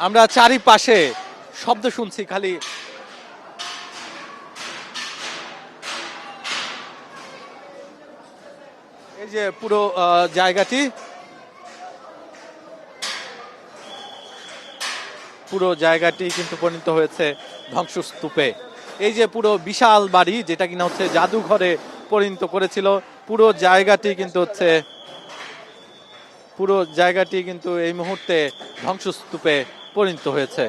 আমরা চারিপাশে শব্দ শুনছি খালি। এই যে পুরো জায়গাটি কিন্তু পরিণত হয়েছে ধ্বংসস্তূপে। এই যে পুরো বিশাল বাড়ি যেটা কিনা হচ্ছে জাদুঘরে পরিণত করেছিল, পুরো জায়গাটি কিন্তু এই মুহূর্তে ধ্বংসস্তূপে পরিণত হয়েছে।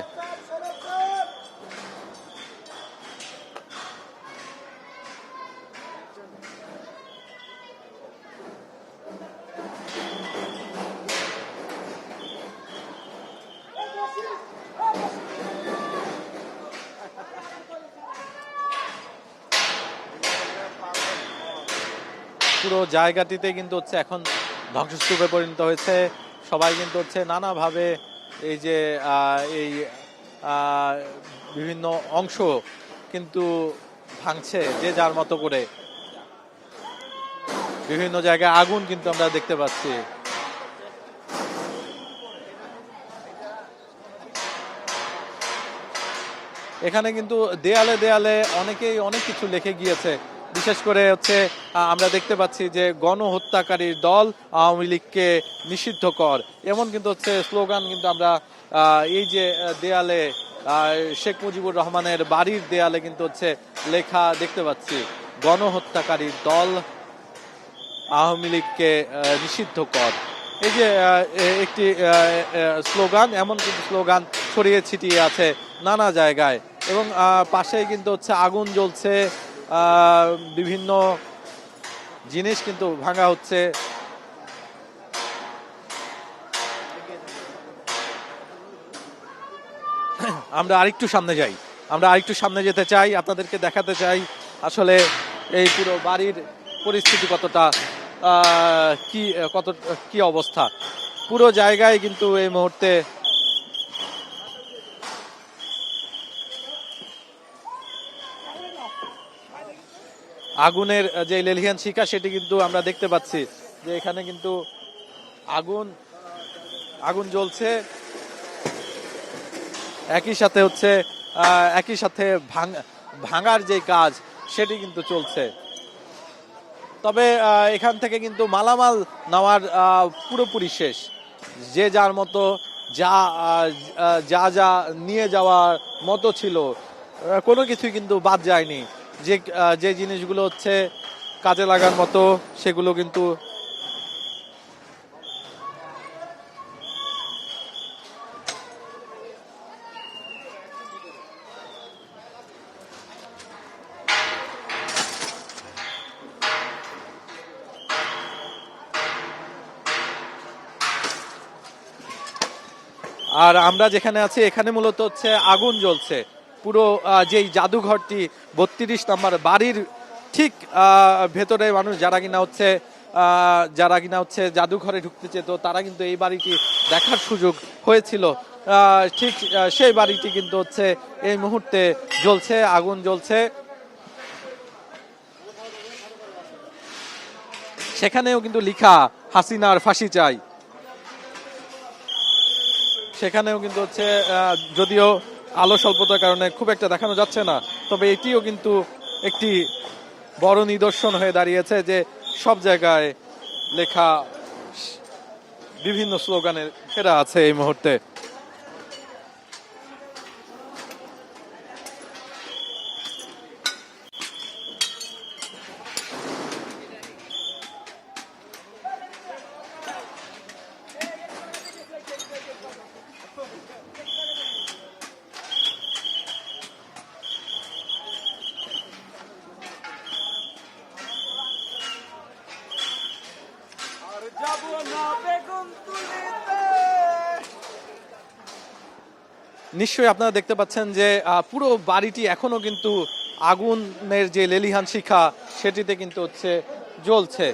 পুরো জায়গাটিতে কিন্তু এখন ধ্বংসস্তূপে পরিণত হয়েছে। সবাই কিন্তু নানাভাবে এই যে এই বিভিন্ন অংশ কিন্তু ভাঙছে যে যার মতো করে। বিভিন্ন জায়গায় আগুন কিন্তু আমরা দেখতে পাচ্ছি। এখানে কিন্তু দেয়ালে দেয়ালে অনেকেই অনেক কিছু লিখে গিয়েছে। বিশেষ করে আমরা দেখতে পাচ্ছি যে গণহত্যাকারীর দল আওয়ামী লীগকে নিষিদ্ধ কর, এমন কিন্তু স্লোগান কিন্তু আমরা এই যে দেয়ালে শেখ মুজিবুর রহমানের বাড়ির দেয়ালে কিন্তু লেখা দেখতে পাচ্ছি, গণহত্যাকারীর দল আওয়ামী লীগকে নিষিদ্ধ কর। এই যে একটি স্লোগান, এমন কিন্তু স্লোগান ছড়িয়ে ছিটিয়ে আছে নানা জায়গায়। এবং পাশেই কিন্তু আগুন জ্বলছে, বিভিন্ন জিনিস কিন্তু ভাঙা হচ্ছে। আমরা আরেকটু সামনে যেতে চাই, আপনাদেরকে দেখাতে চাই আসলে এই পুরো বাড়ির পরিস্থিতি কি অবস্থা। পুরো জায়গায় কিন্তু এই মুহূর্তে আগুনের যে লেলিহান শিখা সেটি কিন্তু আমরা দেখতে পাচ্ছি যে এখানে কিন্তু আগুন জ্বলছে, একই সাথে ভাঙার যে কাজ সেটি কিন্তু চলছে। তবে এখান থেকে কিন্তু মালামাল নেওয়ার পুরোপুরি শেষ। যে যার মতো যা নিয়ে যাওয়ার মতো ছিল কোনো কিছুই কিন্তু বাদ যায়নি। যে জিনিসগুলো কাজে লাগার মতো সেগুলো কিন্তু আর আমরা যেখানে আছি এখানে মূলত আগুন জ্বলছে। পুরো যেই জাদুঘরটি 32 নম্বর বাড়ির ঠিক ভেতরে মানুষ যারা কিনা জাদুঘরে ঢুকতে চেত তারা কিন্তু এই বাড়িটি দেখার সুযোগ হয়েছিল। ঠিক সেই বাড়িটি কিন্তু এই মুহূর্তে জ্বলছে, আগুন জ্বলছে। সেখানেও কিন্তু লেখা হাসিনার ফাঁসি চাই। সেখানেও কিন্তু যদিও আলো স্বল্পতার কারণে খুব একটা দেখানো যাচ্ছে না, তবে এটিও কিন্তু একটি বড় নিদর্শন হয়ে দাঁড়িয়েছে যে সব জায়গায় লেখা বিভিন্ন স্লোগানের ঘেরা আছে এই মুহূর্তে। নিশ্চয়ই আপনারা দেখতে পাচ্ছেন যে পুরো বাড়িটি এখনো কিন্তু আগুনের যে লেলিহান শিখা সেটিতে কিন্তু জ্বলছে।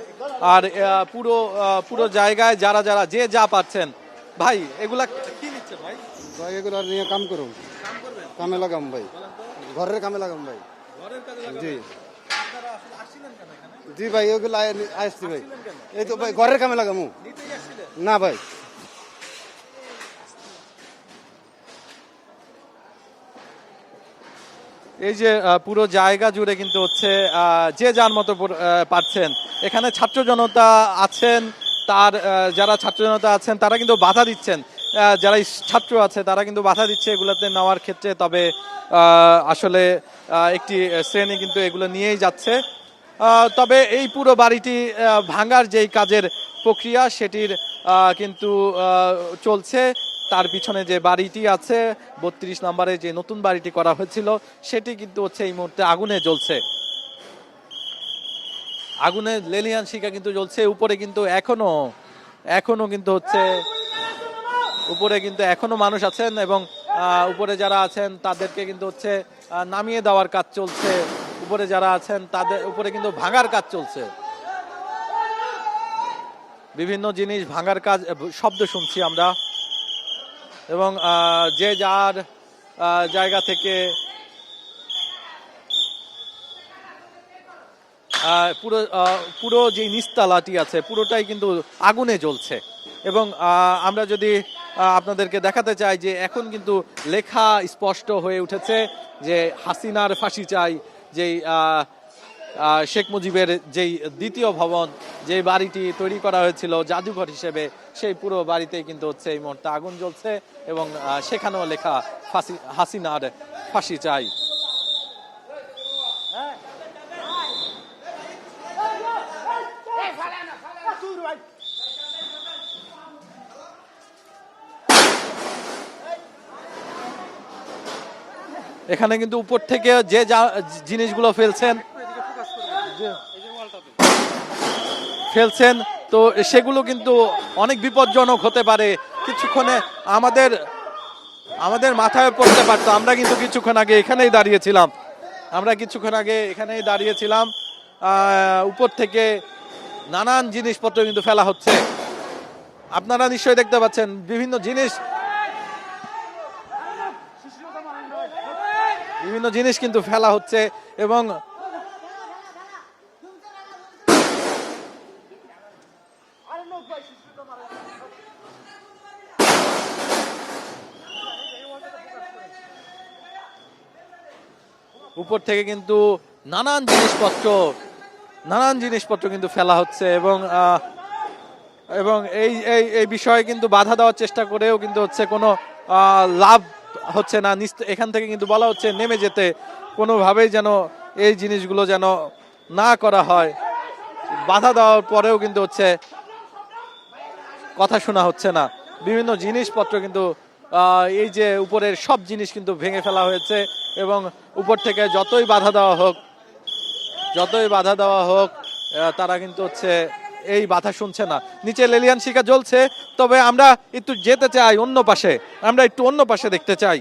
আর পুরো জায়গায় যারা যে যা পাচ্ছেন। ভাই এগুলা কি নিচ্ছেন ভাই? ভাই এগুলো নিয়ে কাম করুন, কামে লাগাম ভাই, ঘরের কামে লাগাম ভাই। জি জি ভাই, ওগুলো আসছি ভাই, এই তো ভাই ঘরের কামে লাগামু। না ভাই, এই যে পুরো জায়গা জুড়ে কিন্তু হচ্ছে যে যার মতো পারছেন। এখানে ছাত্র জনতা আছেন, তার যারা ছাত্র জনতা আছেন তারা কিন্তু বাধা দিচ্ছেন, যারা ছাত্র আছে তারা কিন্তু বাধা দিচ্ছে এগুলোতে নেওয়ার ক্ষেত্রে। তবে আসলে একটি শ্রেণী কিন্তু এগুলো নিয়েই যাচ্ছে। তবে এই পুরো বাড়িটি ভাঙার যেই কাজের প্রক্রিয়া সেটির কিন্তু চলছে। তার পিছনে যে বাড়িটি আছে 32 নম্বরে যে নতুন বাড়িটি করা হয়েছিল সেটি কিন্তু হচ্ছে এই মুহূর্তে আগুনে জ্বলছে। আগুনে লেলিহান শিখা কিন্তু জ্বলছে। উপরে কিন্তু এখনো কিন্তু হচ্ছে উপরে কিন্তু এখনো মানুষ আছেন এবং উপরে যারা আছেন তাদেরকে কিন্তু হচ্ছে নামিয়ে দেওয়ার কাজ চলছে। উপরে যারা আছেন তাদের উপরে কিন্তু ভাঙার কাজ চলছে। বিভিন্ন জিনিস ভাঙার কাজ, শব্দ শুনছি আমরা এবং যে যার জায়গা থেকে পুরো যে নিচতলাটি আছে পুরোটাই কিন্তু আগুনে জ্বলছে। এবং আমরা যদি আপনাদেরকে দেখাতে চাই যে এখন কিন্তু লেখা স্পষ্ট হয়ে উঠেছে যে হাসিনার ফাঁসি চাই। যেই শেখ মুজিবের যেই দ্বিতীয় ভবন, যে বাড়িটি তৈরি করা হয়েছিল জাদুঘর হিসেবে, সেই পুরো বাড়িতেই কিন্তু হচ্ছে এই মুহূর্তে আগুন জ্বলছে এবং সেখানেও লেখা হাসিনার ফাঁসি চাই। এখানে কিন্তু উপর থেকে যে জিনিসগুলো ফেলছেন তো সেগুলো কিন্তু অনেক বিপজ্জনক হতে পারে। কিছুক্ষণে আমাদের মাথায় পড়তে পারতো। আমরা কিন্তু কিছুক্ষণ আগে এখানেই দাঁড়িয়েছিলাম। উপর থেকে নানান জিনিসপত্র কিন্তু ফেলা হচ্ছে। আপনারা নিশ্চয়ই দেখতে পাচ্ছেন বিভিন্ন জিনিস কিন্তু ফেলা হচ্ছে এবং উপর থেকে কিন্তু নানান জিনিসপত্র কিন্তু ফেলা হচ্ছে এবং এই বিষয়ে কিন্তু বাধা দেওয়ার চেষ্টা করেও কিন্তু হচ্ছে কোনো লাভ হচ্ছে না। এখান থেকে কিন্তু বলা হচ্ছে নেমে যেতে, কোনোভাবেই যেন এই জিনিসগুলো যেন না করা হয়। বাধা দেওয়ার পরেও কিন্তু হচ্ছে কথা শোনা হচ্ছে না। বিভিন্ন জিনিসপত্র কিন্তু এই যে উপরের সব জিনিস কিন্তু ভেঙে ফেলা হয়েছে এবং উপর থেকে যতই বাধা দেওয়া হোক তারা কিন্তু হচ্ছে এই বাধা শুনছে না। নিচে লেলিহান শিখা জ্বলছে, তবে আমরা একটু যেতে চাই অন্য পাশে, আমরা একটু অন্য পাশে দেখতে চাই।